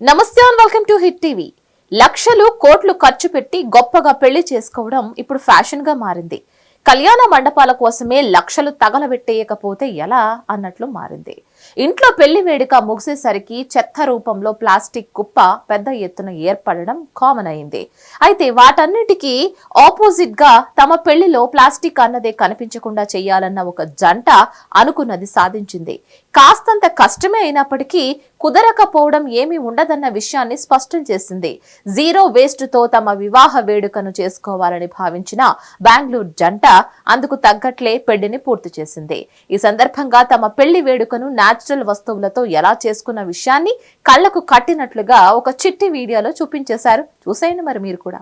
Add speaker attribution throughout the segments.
Speaker 1: నమస్తే and welcome to hit TV. లక్షలు కోట్లు ఖర్చు పెట్టి గొప్పగా పెళ్లి చేసుకోవడం ఇప్పుడు ఫ్యాషన్ గా మారింది. కళ్యాణ మండపాల కోసమే లక్షలు తగలబెట్టేయకపోతే ఎలా అన్నట్లు మారింది. ఇంట్లో పెళ్లి వేడుక ముగిసేసరికి చెత్త రూపంలో ప్లాస్టిక్ కుప్ప పెద్ద ఎత్తున ఏర్పడడం కామన్ అయింది. అయితే వాటన్నిటికీ ఆపోజిట్ గా తమ పెళ్లిలో ప్లాస్టిక్ అన్నదే కనిపించకుండా చేయాలన్న ఒక జంట అనుకున్నది సాధించింది. కాస్తంత కష్టమే అయినప్పటికీ కుదరకపోవడం ఏమీ ఉండదన్న విషయాన్ని స్పష్టం చేసింది. జీరో వేస్ట్ తో తమ వివాహ వేడుకను చేసుకోవాలని భావించిన బెంగళూరు జంట అందుకు తగ్గట్లే పెళ్లిని పూర్తి చేసింది. ఈ సందర్భంగా తమ పెళ్లి వేడుకను నేచురల్ వస్తువులతో ఎలా చేసుకున్న విషయాన్ని కళ్లకు కట్టినట్లుగా ఒక చిట్టి వీడియోలో చూపించేశారు. చూసేయండి మరి మీరు కూడా.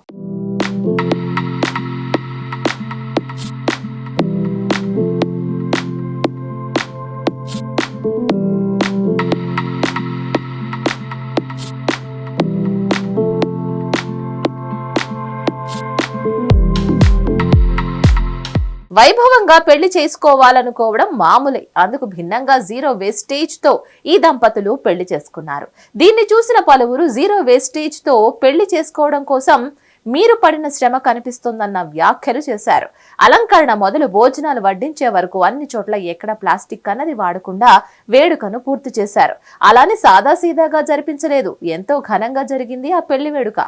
Speaker 1: వైభవంగా పెళ్లి చేసుకోవాలనుకోవడం మామూలే. అందుకు భిన్నంగా జీరో వేస్టేజ్ తో ఈ దంపతులు పెళ్లి చేసుకున్నారు. దీన్ని చూసిన పలువురు జీరో వేస్టేజ్ తో పెళ్లి చేసుకోవడం కోసం మీరు పడిన శ్రమ కనిపిస్తోందన్న వ్యాఖ్యలు చేశారు. అలంకరణ మొదలు భోజనాలు వడ్డించే వరకు అన్ని చోట్ల ఎక్కడ ప్లాస్టిక్ అన్నది వాడకుండా వేడుకను పూర్తి చేశారు. అలానే సాదాసీదాగా జరిపించలేదు, ఎంతో ఘనంగా జరిగింది ఆ పెళ్లి వేడుక.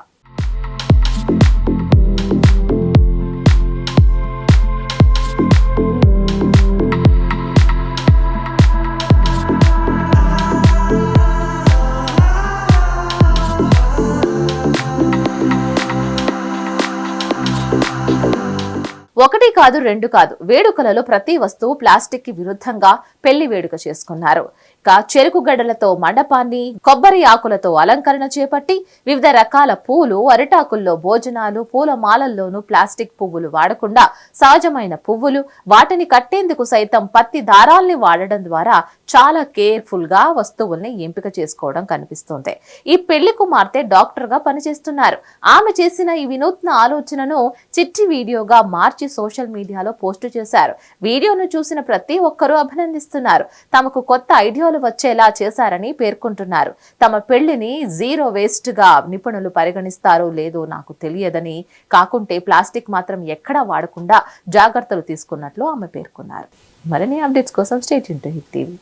Speaker 1: ఒకటి కాదు, రెండు కాదు, వేడుకలలో ప్రతి వస్తువు ప్లాస్టిక్ కి విరుద్ధంగా పెళ్లి వేడుక చేసుకున్నారు. చెరుకు గడ్డలతో మండపాన్ని, కొబ్బరి ఆకులతో అలంకరణ చేపట్టి వివిధ రకాల పూలు, అరిటాకుల్లో భోజనాలు, పూల మాలల్లోనూ ప్లాస్టిక్ పువ్వులు వాడకుండా సహజమైన పువ్వులు, వాటిని కట్టేందుకు సైతం పత్తి దారాల్ని వాడడం ద్వారా చాలా కేర్ఫుల్ గా వస్తువుల్ని ఎంపిక చేసుకోవడం కనిపిస్తోంది. ఈ పెళ్లి కుమార్తె డాక్టర్ గా పనిచేస్తున్నారు. ఆమె చేసిన ఈ వినూత్న ఆలోచనను చిట్టి వీడియోగా మార్చి సోషల్ మీడియాలో పోస్టు చేశారు. వీడియోను చూసిన ప్రతి ఒక్కరూ అభినందిస్తున్నారు. తమకు కొత్త ఐడియాలు వచ్చేలా చేశారని పేర్కొంటున్నారు. తమ పెళ్లిని జీరో వేస్ట్ గా నిపుణులు పరిగణిస్తారో లేదో నాకు తెలియదని, కాకుంటే ప్లాస్టిక్ మాత్రం ఎక్కడా వాడకుండా జాగ్రత్తలు తీసుకున్నట్లు ఆమె పేర్కొన్నారు. మరిన్ని అప్డేట్స్ కోసం stay tuned to hit TV.